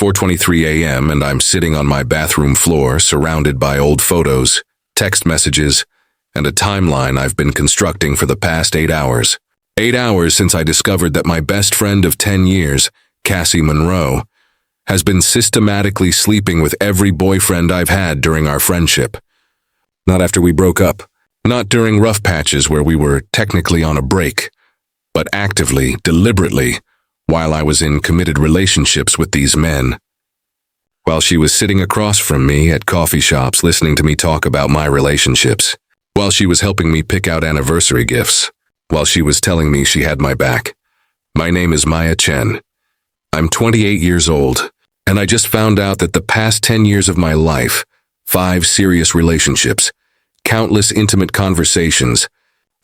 4:23 a.m. and I'm sitting on my bathroom floor surrounded by old photos, text messages, and a timeline I've been constructing for the past 8 hours. 8 hours since I discovered that my best friend of 10 years, Cassie Monroe, has been systematically sleeping with every boyfriend I've had during our friendship. Not after we broke up, not during rough patches where we were technically on a break, but actively, deliberately, while I was in committed relationships with these men. While she was sitting across from me at coffee shops listening to me talk about my relationships, while she was helping me pick out anniversary gifts, while she was telling me she had my back. My name is Maya Chen. I'm 28 years old, and I just found out that the past 10 years of my life, 5 serious relationships, countless intimate conversations,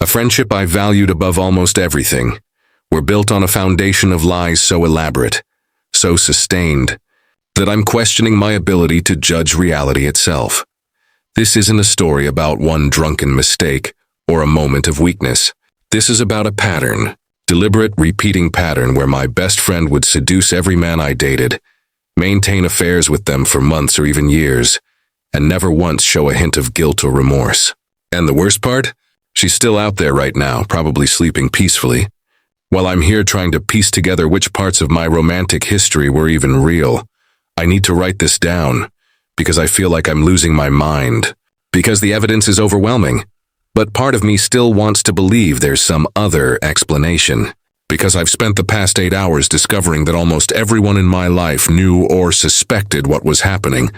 a friendship I valued above almost everything, were built on a foundation of lies so elaborate, so sustained, that I'm questioning my ability to judge reality itself. This isn't a story about one drunken mistake or a moment of weakness. This is about a pattern, deliberate repeating pattern where my best friend would seduce every man I dated, maintain affairs with them for months or even years, and never once show a hint of guilt or remorse. And the worst part? She's still out there right now, probably sleeping peacefully, while I'm here trying to piece together which parts of my romantic history were even real. I need to write this down, because I feel like I'm losing my mind, because the evidence is overwhelming. But part of me still wants to believe there's some other explanation, because I've spent the past 8 hours discovering that almost everyone in my life knew or suspected what was happening,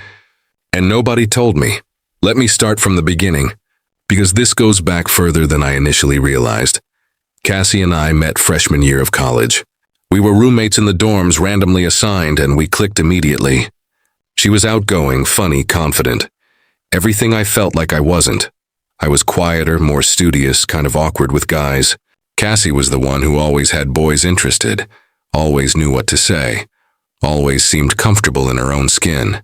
and nobody told me. Let me start from the beginning, because this goes back further than I initially realized. Cassie and I met freshman year of college. We were roommates in the dorms randomly assigned, and we clicked immediately. She was outgoing, funny, confident. Everything I felt like I wasn't. I was quieter, more studious, kind of awkward with guys. Cassie was the one who always had boys interested, always knew what to say, always seemed comfortable in her own skin.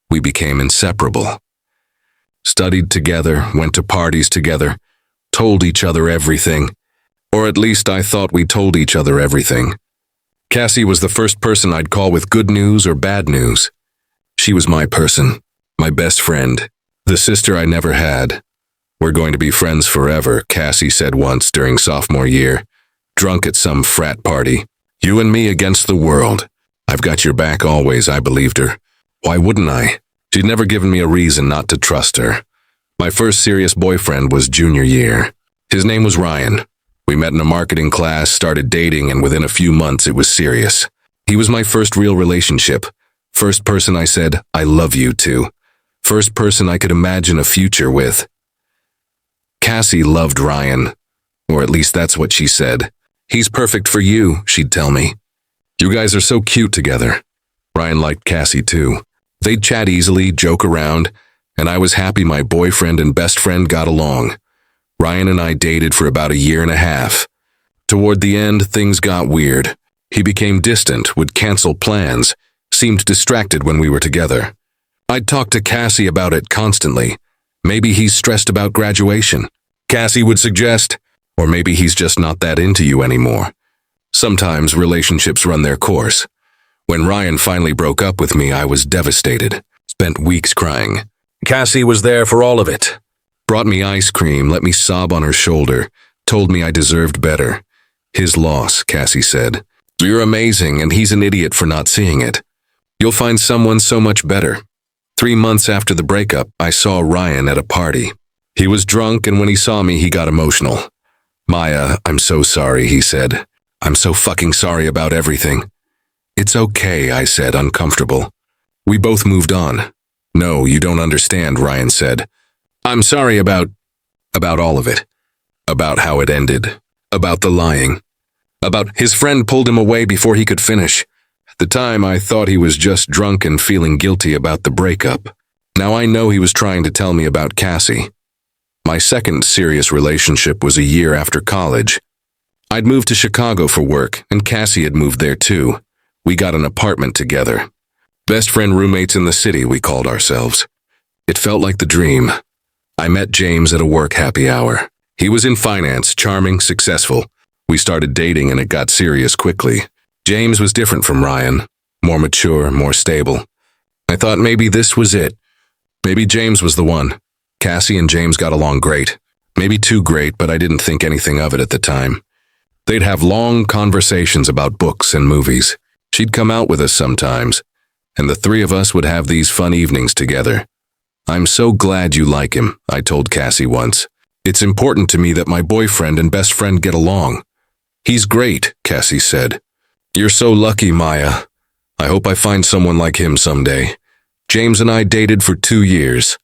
We became inseparable. Studied together, went to parties together, told each other everything. Or at least I thought we told each other everything. Cassie was the first person I'd call with good news or bad news. She was my person, my best friend, the sister I never had. We're going to be friends forever, Cassie said once during sophomore year, drunk at some frat party. You and me against the world. I've got your back always, I believed her. Why wouldn't I? She'd never given me a reason not to trust her. My first serious boyfriend was junior year. His name was Ryan. We met in a marketing class, started dating, and within a few months it was serious. He was my first real relationship. First person I said, I love you to. First person I could imagine a future with. Cassie loved Ryan, or at least that's what she said. He's perfect for you, she'd tell me. You guys are so cute together. Ryan liked Cassie too. They'd chat easily, joke around, and I was happy my boyfriend and best friend got along. Ryan and I dated for about 1.5 years. Toward the end, things got weird. He became distant, would cancel plans, seemed distracted when we were together. I'd talk to Cassie about it constantly. Maybe he's stressed about graduation. Cassie would suggest, or maybe he's just not that into you anymore. Sometimes relationships run their course. When Ryan finally broke up with me, I was devastated. Spent weeks crying. Cassie was there for all of it. Brought me ice cream, let me sob on her shoulder, told me I deserved better. His loss, Cassie said. You're amazing, and he's an idiot for not seeing it. You'll find someone so much better. 3 months after the breakup, I saw Ryan at a party. He was drunk, and when he saw me, he got emotional. Maya, I'm so sorry, he said. I'm so fucking sorry about everything. It's okay, I said, uncomfortable. We both moved on. No, you don't understand, Ryan said. I'm sorry about all of it. About how it ended. About the lying. About his friend pulled him away before he could finish. At the time, I thought he was just drunk and feeling guilty about the breakup. Now I know he was trying to tell me about Cassie. My second serious relationship was 1 year after college. I'd moved to Chicago for work, and Cassie had moved there too. We got an apartment together. Best friend roommates in the city, we called ourselves. It felt like the dream. I met James at a work happy hour. He was in finance, charming, successful. We started dating and it got serious quickly. James was different from Ryan. more mature, more stable. I thought maybe this was it. Maybe James was the one. Cassie and James got along great. Maybe too great, but I didn't think anything of it at the time. They'd have long conversations about books and movies. She'd come out with us sometimes, and the three of us would have these fun evenings together. I'm so glad you like him, I told Cassie once. It's important to me that my boyfriend and best friend get along. He's great, Cassie said. You're so lucky, Maya. I hope I find someone like him someday. James and I dated for 2 years.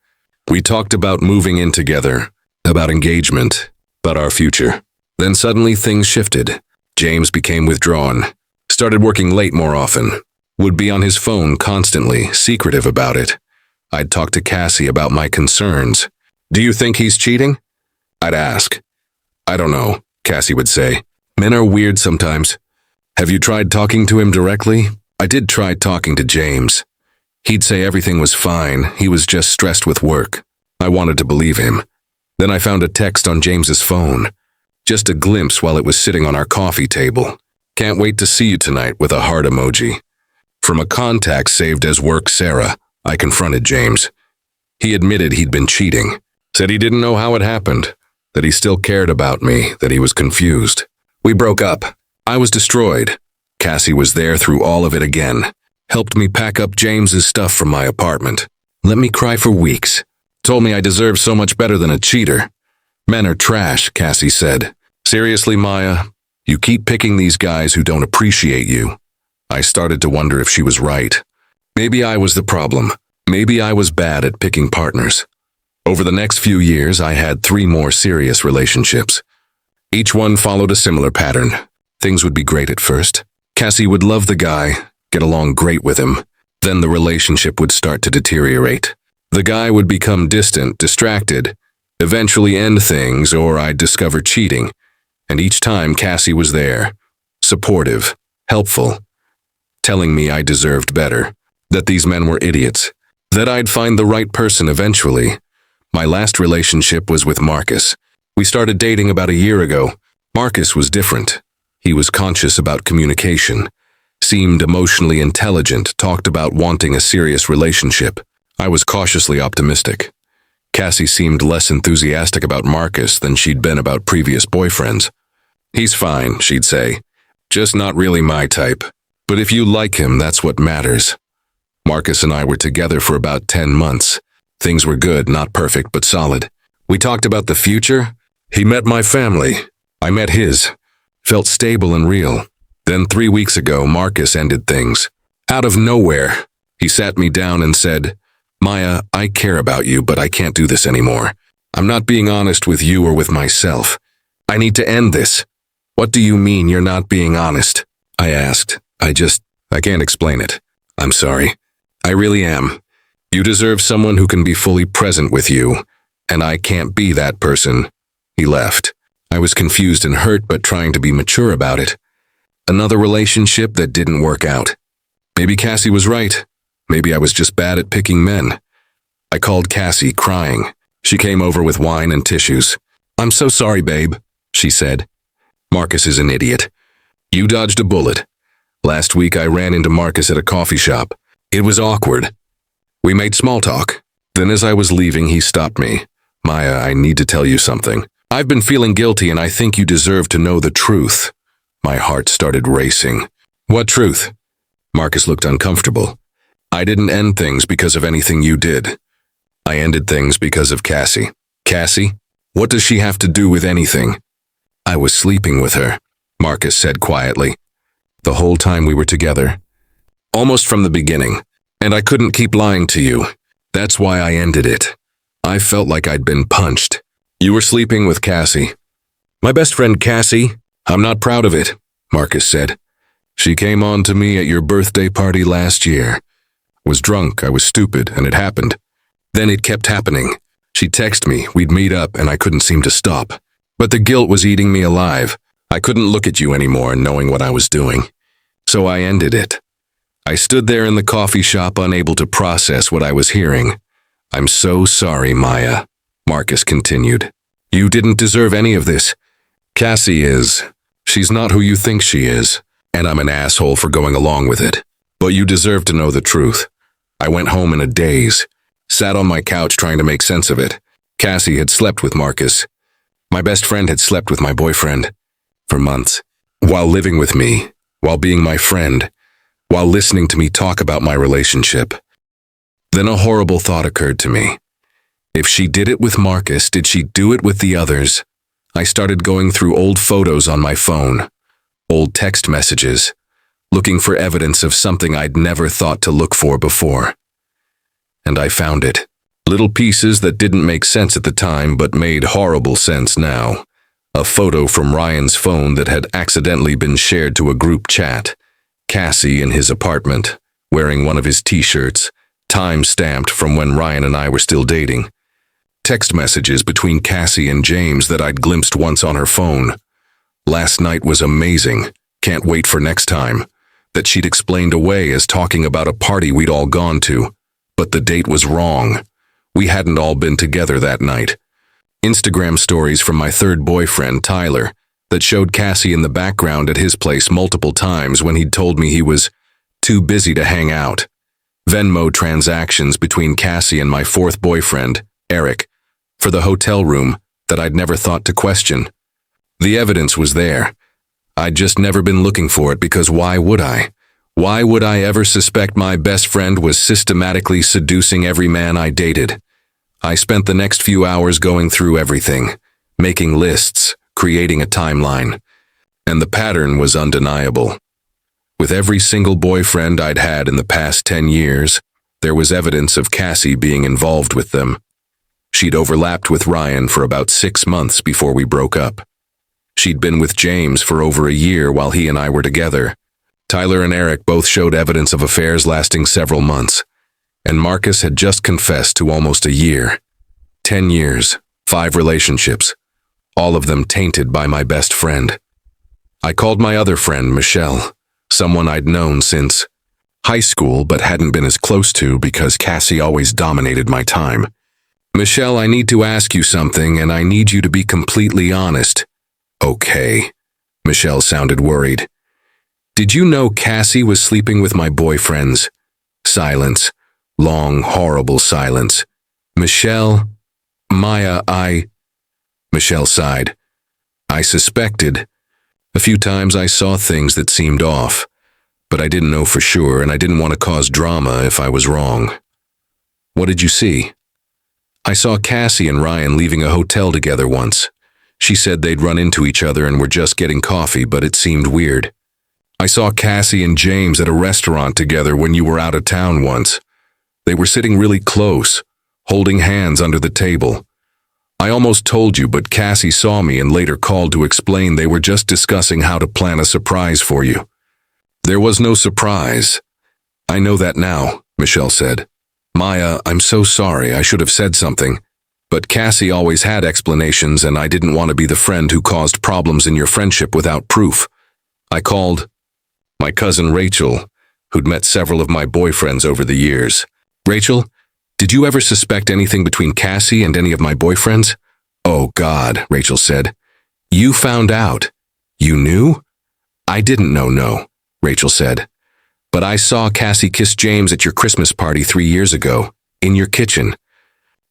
We talked about moving in together, about engagement, about our future. Then suddenly things shifted. James became withdrawn, started working late more often, would be on his phone constantly, secretive about it. I'd talk to Cassie about my concerns. Do you think he's cheating? I'd ask. I don't know, Cassie would say. Men are weird sometimes. Have you tried talking to him directly? I did try talking to James. He'd say everything was fine, he was just stressed with work. I wanted to believe him. Then I found a text on James's phone. Just a glimpse while it was sitting on our coffee table. Can't wait to see you tonight with a heart emoji. From a contact saved as Work Sarah, I confronted James. He admitted he'd been cheating, said he didn't know how it happened, that he still cared about me, that he was confused. We broke up. I was destroyed. Cassie was there through all of it again, helped me pack up James's stuff from my apartment, let me cry for weeks, told me I deserved so much better than a cheater. Men are trash, Cassie said. Seriously, Maya, you keep picking these guys who don't appreciate you. I started to wonder if she was right. Maybe I was the problem. Maybe I was bad at picking partners. Over the next few years, I had 3 more serious relationships. Each one followed a similar pattern. Things would be great at first. Cassie would love the guy, get along great with him. Then the relationship would start to deteriorate. The guy would become distant, distracted, eventually end things, or I'd discover cheating. And each time Cassie was there, supportive, helpful, telling me I deserved better, that these men were idiots, that I'd find the right person eventually. My last relationship was with Marcus. We started dating about a year ago. Marcus was different. He was conscious about communication, seemed emotionally intelligent, talked about wanting a serious relationship. I was cautiously optimistic. Cassie seemed less enthusiastic about Marcus than she'd been about previous boyfriends. He's fine, she'd say. Just not really my type. But if you like him, that's what matters. Marcus and I were together for about 10 months. Things were good, not perfect, but solid. We talked about the future. He met my family. I met his. Felt stable and real. Then 3 weeks ago, Marcus ended things. Out of nowhere, he sat me down and said, Maya, I care about you, but I can't do this anymore. I'm not being honest with you or with myself. I need to end this. What do you mean you're not being honest? I asked. I can't explain it. I'm sorry. I really am. You deserve someone who can be fully present with you, and I can't be that person. He left. I was confused and hurt, but trying to be mature about it. Another relationship that didn't work out. Maybe Cassie was right. Maybe I was just bad at picking men. I called Cassie, crying. She came over with wine and tissues. I'm so sorry, babe, she said. Marcus is an idiot. You dodged a bullet. Last week I ran into Marcus at a coffee shop. It was awkward. We made small talk. Then as I was leaving, he stopped me. Maya, I need to tell you something. I've been feeling guilty and I think you deserve to know the truth. My heart started racing. What truth? Marcus looked uncomfortable. I didn't end things because of anything you did. I ended things because of Cassie. Cassie? What does she have to do with anything? I was sleeping with her, Marcus said quietly. The whole time we were together. Almost from the beginning. And I couldn't keep lying to you. That's why I ended it. I felt like I'd been punched. You were sleeping with Cassie. My best friend Cassie? I'm not proud of it, Marcus said. She came on to me at your birthday party last year. Was drunk, I was stupid, and it happened. Then it kept happening. She'd text me, we'd meet up, and I couldn't seem to stop. But the guilt was eating me alive. I couldn't look at you anymore, knowing what I was doing. So I ended it. I stood there in the coffee shop, unable to process what I was hearing. I'm so sorry, Maya, Marcus continued. You didn't deserve any of this. Cassie is. She's not who you think she is, and I'm an asshole for going along with it. But you deserve to know the truth. I went home in a daze, sat on my couch trying to make sense of it. Cassie had slept with Marcus. My best friend had slept with my boyfriend for months, while living with me, while being my friend, while listening to me talk about my relationship. Then a horrible thought occurred to me. If she did it with Marcus, did she do it with the others? I started going through old photos on my phone, old text messages, looking for evidence of something I'd never thought to look for before. And I found it. Little pieces that didn't make sense at the time but made horrible sense now. A photo from Ryan's phone that had accidentally been shared to a group chat. Cassie in his apartment, wearing one of his t-shirts, time-stamped from when Ryan and I were still dating. Text messages between Cassie and James that I'd glimpsed once on her phone. Last night was amazing. Can't wait for next time. That she'd explained away as talking about a party we'd all gone to. But the date was wrong. We hadn't all been together that night. Instagram stories from my third boyfriend, Tyler, that showed Cassie in the background at his place multiple times when he'd told me he was too busy to hang out. Venmo transactions between Cassie and my fourth boyfriend, Eric, for the hotel room that I'd never thought to question. The evidence was there. I'd just never been looking for it because why would I? Why would I ever suspect my best friend was systematically seducing every man I dated? I spent the next few hours going through everything, making lists, creating a timeline. And the pattern was undeniable. With every single boyfriend I'd had in the past 10 years, there was evidence of Cassie being involved with them. She'd overlapped with Ryan for about 6 months before we broke up. She'd been with James for over a year while he and I were together. Tyler and Eric both showed evidence of affairs lasting several months. And Marcus had just confessed to almost a year. 10 years, 5 relationships, all of them tainted by my best friend. I called my other friend, Michelle, someone I'd known since high school but hadn't been as close to because Cassie always dominated my time. Michelle, I need to ask you something and I need you to be completely honest. Okay. Michelle sounded worried. Did you know Cassie was sleeping with my boyfriends? Silence. Long, horrible silence. Michelle, Maya, Michelle sighed. I suspected. A few times I saw things that seemed off, but I didn't know for sure and I didn't want to cause drama if I was wrong. What did you see? I saw Cassie and Ryan leaving a hotel together once. She said they'd run into each other and were just getting coffee, but it seemed weird. I saw Cassie and James at a restaurant together when you were out of town once. They were sitting really close, holding hands under the table. I almost told you, but Cassie saw me and later called to explain they were just discussing how to plan a surprise for you. There was no surprise. I know that now, Michelle said. Maya, I'm so sorry, I should have said something. But Cassie always had explanations and I didn't want to be the friend who caused problems in your friendship without proof. I called my cousin Rachel, who'd met several of my boyfriends over the years. Rachel, did you ever suspect anything between Cassie and any of my boyfriends? Oh God, Rachel said. You found out. You knew? I didn't know, no, Rachel said. But I saw Cassie kiss James at your Christmas party 3 years ago, in your kitchen.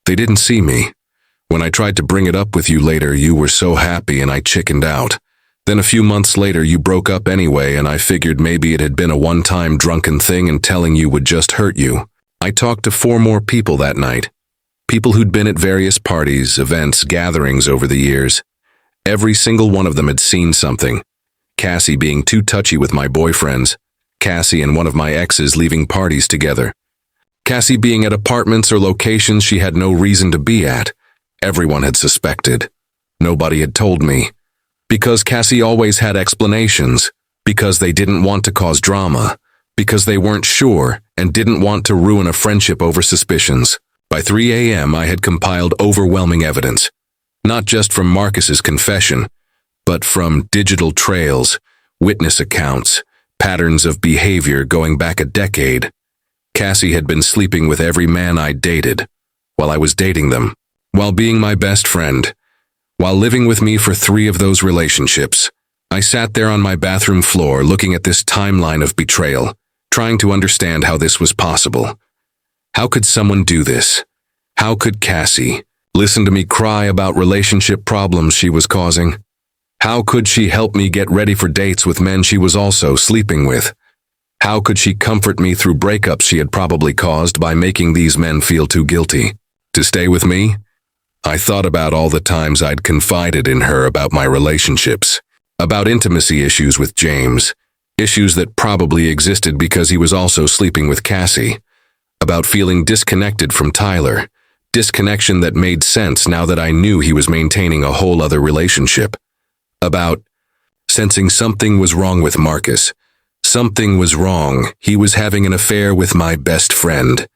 They didn't see me. When I tried to bring it up with you later, you were so happy and I chickened out. Then a few months later, you broke up anyway and I figured maybe it had been a one-time drunken thing and telling you would just hurt you. I talked to 4 more people that night. People who'd been at various parties, events, gatherings over the years. Every single one of them had seen something. Cassie being too touchy with my boyfriends. Cassie and one of my exes leaving parties together. Cassie being at apartments or locations she had no reason to be at. Everyone had suspected. Nobody had told me. Because Cassie always had explanations. Because they didn't want to cause drama. Because they weren't sure and didn't want to ruin a friendship over suspicions. By 3 a.m. I had compiled overwhelming evidence. Not just from Marcus's confession, but from digital trails, witness accounts, patterns of behavior going back a decade. Cassie had been sleeping with every man I dated, while I was dating them, while being my best friend, while living with me for 3 of those relationships. I sat there on my bathroom floor looking at this timeline of betrayal, trying to understand how this was possible. How could someone do this? How could Cassie listen to me cry about relationship problems she was causing? How could she help me get ready for dates with men she was also sleeping with? How could she comfort me through breakups she had probably caused by making these men feel too guilty to stay with me? I thought about all the times I'd confided in her about my relationships, about intimacy issues with James, issues that probably existed because he was also sleeping with Cassie, about feeling disconnected from Tyler, disconnection that made sense now that I knew he was maintaining a whole other relationship, about sensing something was wrong with Marcus. Something was wrong. He was having an affair with my best friend.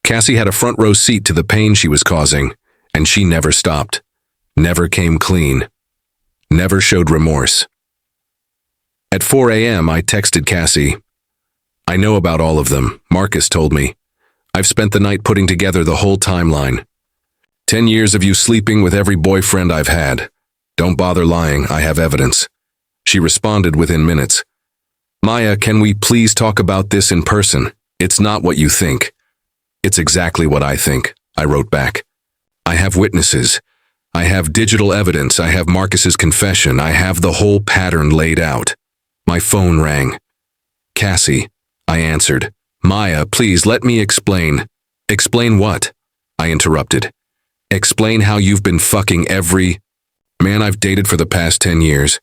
Cassie had a front row seat to the pain she was causing, and she never stopped, never came clean, never showed remorse. At 4 a.m., I texted Cassie. I know about all of them, Marcus told me. I've spent the night putting together the whole timeline. 10 years of you sleeping with every boyfriend I've had. Don't bother lying, I have evidence. She responded within minutes. Maya, can we please talk about this in person? It's not what you think. It's exactly what I think, I wrote back. I have witnesses. I have digital evidence. I have Marcus's confession. I have the whole pattern laid out. My phone rang. Cassie, I answered. Maya, please let me explain. Explain what? I interrupted. Explain how you've been fucking every man I've dated for the past 10 years.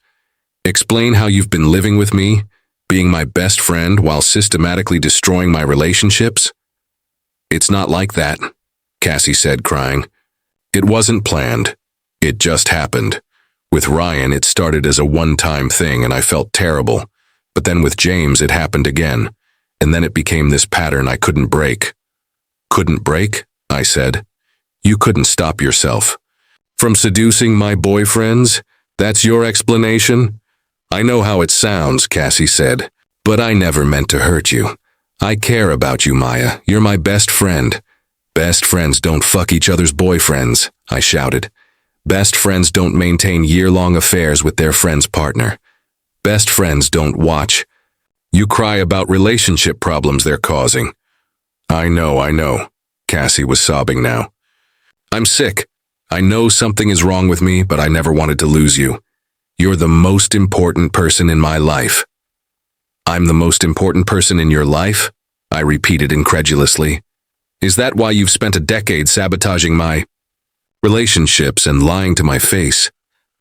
Explain how you've been living with me, being my best friend while systematically destroying my relationships. It's not like that, Cassie said, crying. It wasn't planned. It just happened. With Ryan, it started as a one-time thing and I felt terrible. But then with James, it happened again. And then it became this pattern I couldn't break. Couldn't break? I said. You couldn't stop yourself. From seducing my boyfriends? That's your explanation? I know how it sounds, Cassie said, but I never meant to hurt you. I care about you, Maya. You're my best friend. Best friends don't fuck each other's boyfriends, I shouted. Best friends don't maintain year-long affairs with their friend's partner. Best friends don't watch. You cry about relationship problems they're causing. I know, Cassie was sobbing now. I'm sick. I know something is wrong with me, but I never wanted to lose you. You're the most important person in my life. I'm the most important person in your life? I repeated incredulously. Is that why you've spent a decade sabotaging my relationships and lying to my face?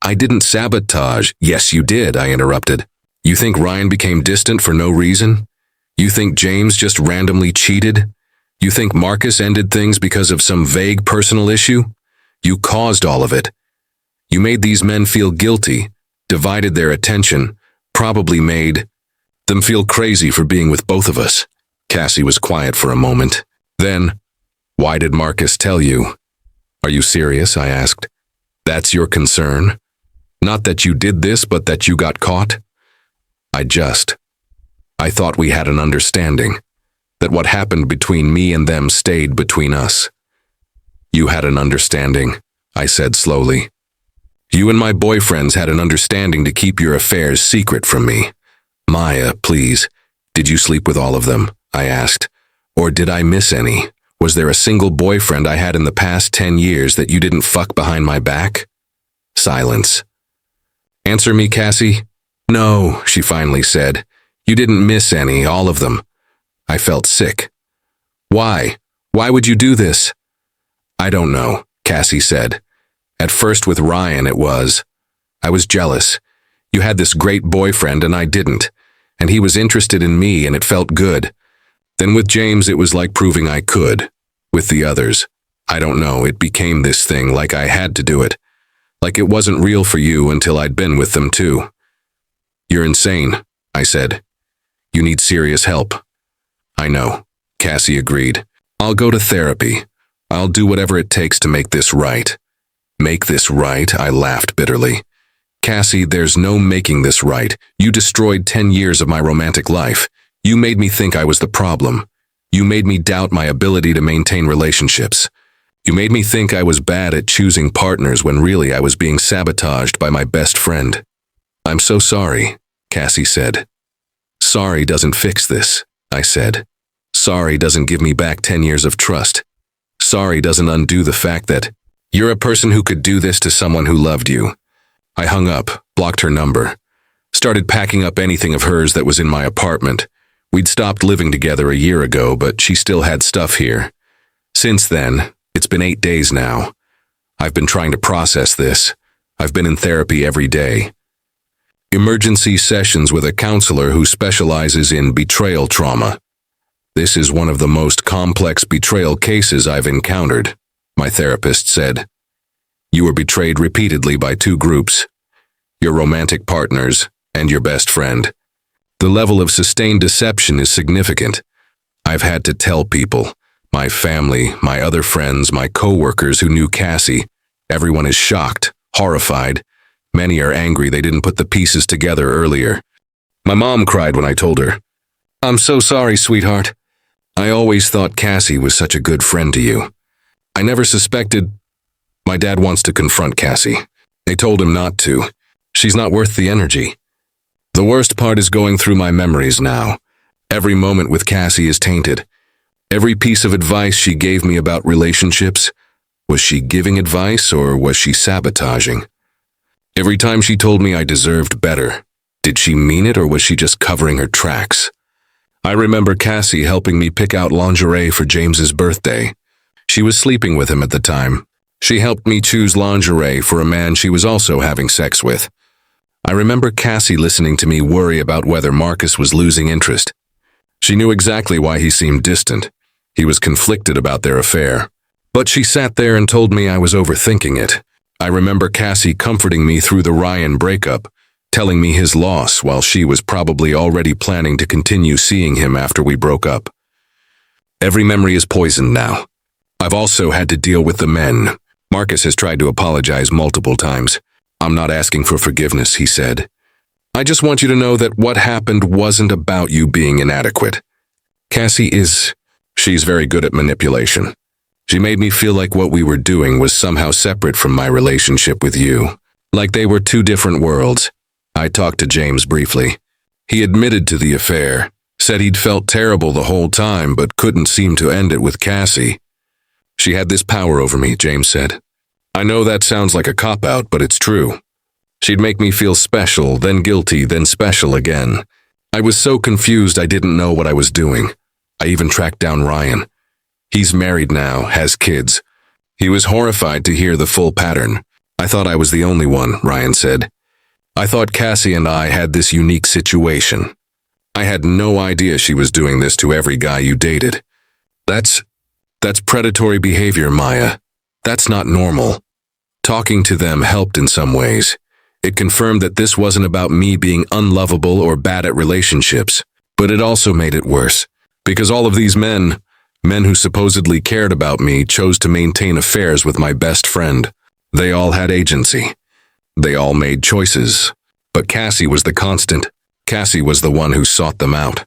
I didn't sabotage. Yes, you did, I interrupted. You think Ryan became distant for no reason? You think James just randomly cheated? You think Marcus ended things because of some vague personal issue? You caused all of it. You made these men feel guilty, divided their attention, probably made them feel crazy for being with both of us. Cassie was quiet for a moment. Then, why did Marcus tell you? Are you serious? I asked. That's your concern? Not that you did this, but that you got caught? I thought we had an understanding, that what happened between me and them stayed between us. You had an understanding, I said slowly. You and my boyfriends had an understanding to keep your affairs secret from me. Maya, please, did you sleep with all of them? I asked. Or did I miss any? Was there a single boyfriend I had in the past 10 years that you didn't fuck behind my back? Silence. Answer me, Cassie. No, she finally said. You didn't miss any, all of them. I felt sick. Why? Why would you do this? I don't know, Cassie said. At first with Ryan it was. I was jealous. You had this great boyfriend and I didn't. And he was interested in me and it felt good. Then with James it was like proving I could. With the others, I don't know, it became this thing like I had to do it. Like it wasn't real for you until I'd been with them too. You're insane, I said. You need serious help. I know, Cassie agreed. I'll go to therapy. I'll do whatever it takes to make this right. Make this right? I laughed bitterly. Cassie, there's no making this right. You destroyed 10 years of my romantic life. You made me think I was the problem. You made me doubt my ability to maintain relationships. You made me think I was bad at choosing partners when really I was being sabotaged by my best friend. I'm so sorry, Cassie said. Sorry doesn't fix this. I said. Sorry doesn't give me back 10 years of trust. Sorry doesn't undo the fact that you're a person who could do this to someone who loved you. I hung up, blocked her number, started packing up anything of hers that was in my apartment. We'd stopped living together a year ago, but she still had stuff here. Since then, it's been 8 days now. I've been trying to process this. I've been in therapy every day. Emergency sessions with a counselor who specializes in betrayal trauma. This is one of the most complex betrayal cases I've encountered, my therapist said. You were betrayed repeatedly by 2 groups, your romantic partners and your best friend. The level of sustained deception is significant. I've had to tell people, my family, my other friends, my coworkers who knew Cassie. Everyone is shocked, horrified. Many are angry they didn't put the pieces together earlier. My mom cried when I told her, I'm so sorry, sweetheart. I always thought Cassie was such a good friend to you. I never suspected. My dad wants to confront Cassie. They told him not to. She's not worth the energy. The worst part is going through my memories now. Every moment with Cassie is tainted. Every piece of advice she gave me about relationships, was she giving advice or was she sabotaging? Every time she told me I deserved better, did she mean it or was she just covering her tracks? I remember Cassie helping me pick out lingerie for James's birthday. She was sleeping with him at the time. She helped me choose lingerie for a man she was also having sex with. I remember Cassie listening to me worry about whether Marcus was losing interest. She knew exactly why he seemed distant. He was conflicted about their affair. But she sat there and told me I was overthinking it. I remember Cassie comforting me through the Ryan breakup, telling me his loss while she was probably already planning to continue seeing him after we broke up. Every memory is poisoned now. I've also had to deal with the men. Marcus has tried to apologize multiple times. I'm not asking for forgiveness, he said. I just want you to know that what happened wasn't about you being inadequate. She's very good at manipulation. She made me feel like what we were doing was somehow separate from my relationship with you. Like they were 2 different worlds. I talked to James briefly. He admitted to the affair, said he'd felt terrible the whole time but couldn't seem to end it with Cassie. She had this power over me, James said. I know that sounds like a cop-out, but it's true. She'd make me feel special, then guilty, then special again. I was so confused I didn't know what I was doing. I even tracked down Ryan. He's married now, has kids. He was horrified to hear the full pattern. I thought I was the only one, Ryan said. I thought Cassie and I had this unique situation. I had no idea she was doing this to every guy you dated. That's predatory behavior, Maya. That's not normal. Talking to them helped in some ways. It confirmed that this wasn't about me being unlovable or bad at relationships, but it also made it worse. Because all of these men who supposedly cared about me, chose to maintain affairs with my best friend. They all had agency. They all made choices. But Cassie was the constant. Cassie was the one who sought them out,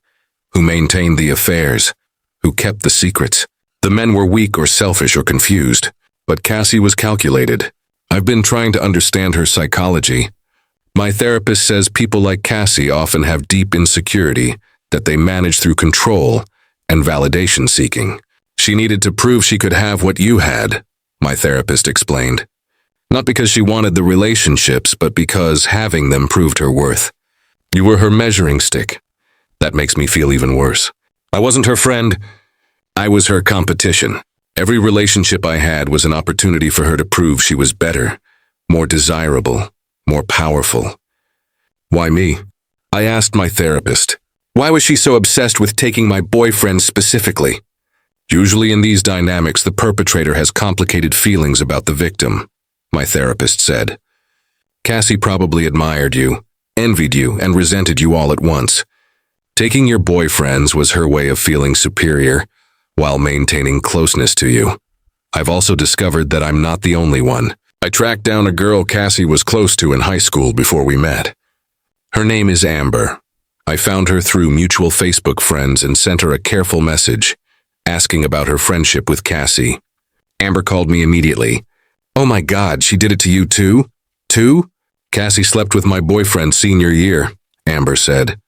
who maintained the affairs, who kept the secrets. The men were weak or selfish or confused, but Cassie was calculated. I've been trying to understand her psychology. My therapist says people like Cassie often have deep insecurity that they manage through control and validation seeking. She needed to prove she could have what you had, my therapist explained. Not because she wanted the relationships, but because having them proved her worth. You were her measuring stick. That makes me feel even worse. I wasn't her friend. I was her competition. Every relationship I had was an opportunity for her to prove she was better, more desirable, more powerful. Why me? I asked my therapist. Why was she so obsessed with taking my boyfriend specifically? Usually in these dynamics, the perpetrator has complicated feelings about the victim, my therapist said. Cassie probably admired you, envied you, and resented you all at once. Taking your boyfriends was her way of feeling superior, while maintaining closeness to you. I've also discovered that I'm not the only one. I tracked down a girl Cassie was close to in high school before we met. Her name is Amber. I found her through mutual Facebook friends and sent her a careful message, asking about her friendship with Cassie. Amber called me immediately. Oh my God, she did it to you too? Too? Cassie slept with my boyfriend senior year, Amber said.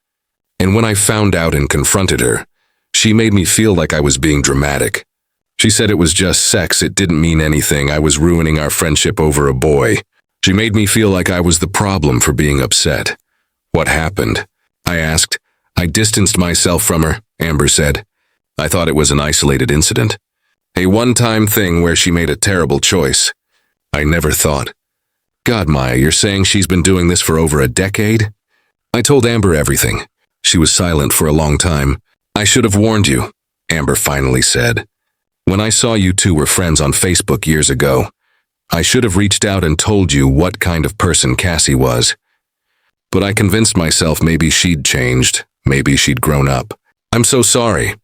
And when I found out and confronted her, She made me feel like I was being dramatic. She said it was just sex, it didn't mean anything, I was ruining our friendship over a boy. She made me feel like I was the problem for being upset. What happened? I asked. I distanced myself from her, Amber said. I thought it was an isolated incident. A one-time thing where she made a terrible choice. I never thought. God, Maya, you're saying she's been doing this for over a decade? I told Amber everything. She was silent for a long time. I should have warned you, Amber finally said. When I saw you two were friends on Facebook years ago, I should have reached out and told you what kind of person Cassie was. But I convinced myself maybe she'd changed, maybe she'd grown up. I'm so sorry.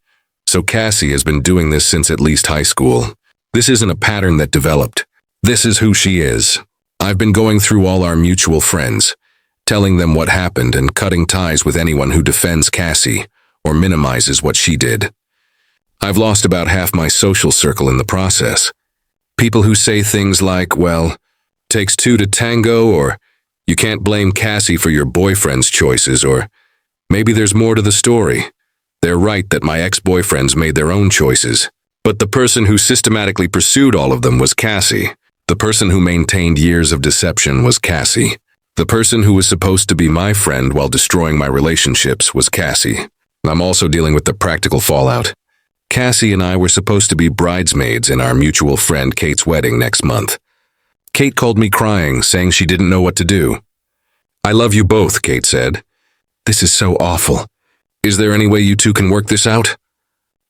So Cassie has been doing this since at least high school. This isn't a pattern that developed. This is who she is. I've been going through all our mutual friends, telling them what happened and cutting ties with anyone who defends Cassie or minimizes what she did. I've lost about half my social circle in the process. People who say things like, well, takes two to tango, or you can't blame Cassie for your boyfriend's choices, or maybe there's more to the story. They're right that my ex-boyfriends made their own choices, but the person who systematically pursued all of them was Cassie. The person who maintained years of deception was Cassie. The person who was supposed to be my friend while destroying my relationships was Cassie. I'm also dealing with the practical fallout. Cassie and I were supposed to be bridesmaids in our mutual friend Kate's wedding next month. Kate called me crying, saying she didn't know what to do. I love you both, Kate said. This is so awful. Is there any way you two can work this out?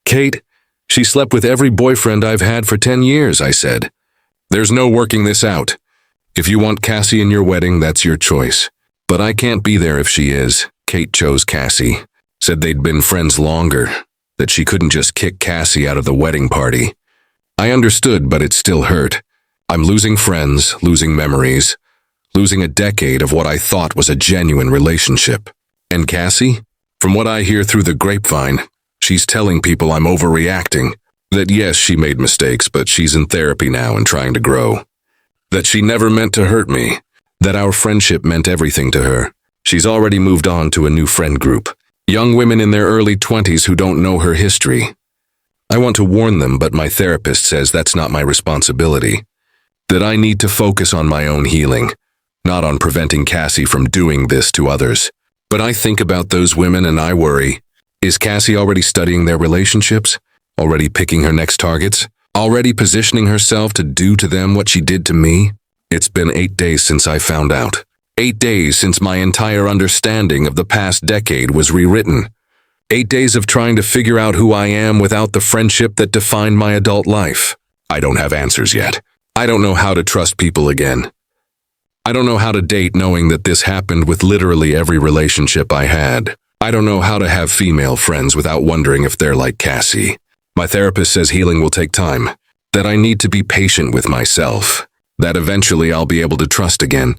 Kate, she slept with every boyfriend I've had for 10 years, I said. There's no working this out. If you want Cassie in your wedding, that's your choice. But I can't be there if she is. Kate chose Cassie, said they'd been friends longer, that she couldn't just kick Cassie out of the wedding party. I understood, but it still hurt. I'm losing friends, losing memories, losing a decade of what I thought was a genuine relationship. And Cassie? From what I hear through the grapevine, she's telling people I'm overreacting. That yes, she made mistakes, but she's in therapy now and trying to grow. That she never meant to hurt me. That our friendship meant everything to her. She's already moved on to a new friend group. Young women in their early 20s who don't know her history. I want to warn them, but my therapist says that's not my responsibility. That I need to focus on my own healing, not on preventing Cassie from doing this to others. But I think about those women and I worry. Is Cassie already studying their relationships? Already picking her next targets? Already positioning herself to do to them what she did to me? It's been 8 days since I found out. 8 days since my entire understanding of the past decade was rewritten. 8 days of trying to figure out who I am without the friendship that defined my adult life. I don't have answers yet. I don't know how to trust people again. I don't know how to date knowing that this happened with literally every relationship I had. I don't know how to have female friends without wondering if they're like Cassie. My therapist says healing will take time, that I need to be patient with myself, that eventually I'll be able to trust again.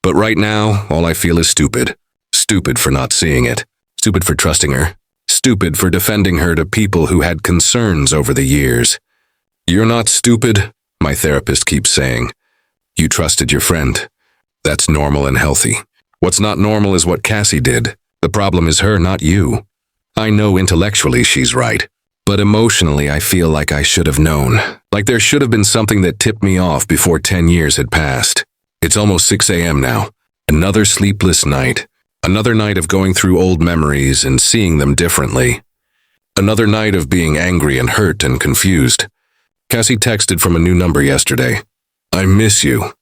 But right now, all I feel is stupid. Stupid for not seeing it. Stupid for trusting her. Stupid for defending her to people who had concerns over the years. You're not stupid, my therapist keeps saying. You trusted your friend. That's normal and healthy. What's not normal is what Cassie did. The problem is her, not you. I know intellectually she's right, but emotionally I feel like I should have known. Like there should have been something that tipped me off before 10 years had passed. It's almost 6 a.m. now. Another sleepless night. Another night of going through old memories and seeing them differently. Another night of being angry and hurt and confused. Cassie texted from a new number yesterday. I miss you.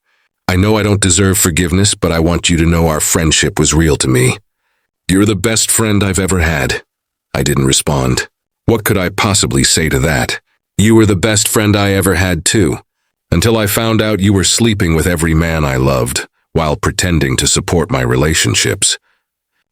I know I don't deserve forgiveness, but I want you to know our friendship was real to me. You're the best friend I've ever had. I didn't respond. What could I possibly say to that? You were the best friend I ever had too. Until I found out you were sleeping with every man I loved, while pretending to support my relationships.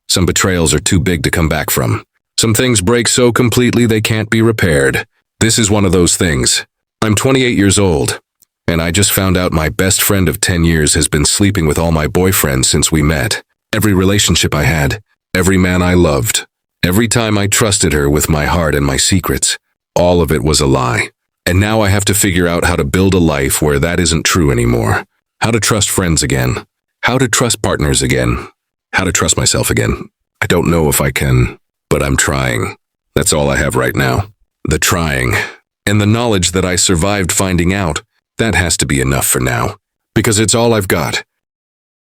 Some betrayals are too big to come back from. Some things break so completely they can't be repaired. This is one of those things. I'm 28 years old, and I just found out my best friend of 10 years has been sleeping with all my boyfriends since we met. Every relationship I had, every man I loved, every time I trusted her with my heart and my secrets, all of it was a lie. And now I have to figure out how to build a life where that isn't true anymore. How to trust friends again. How to trust partners again. How to trust myself again. I don't know if I can, but I'm trying. That's all I have right now. The trying, and the knowledge that I survived finding out, that has to be enough for now. Because it's all I've got.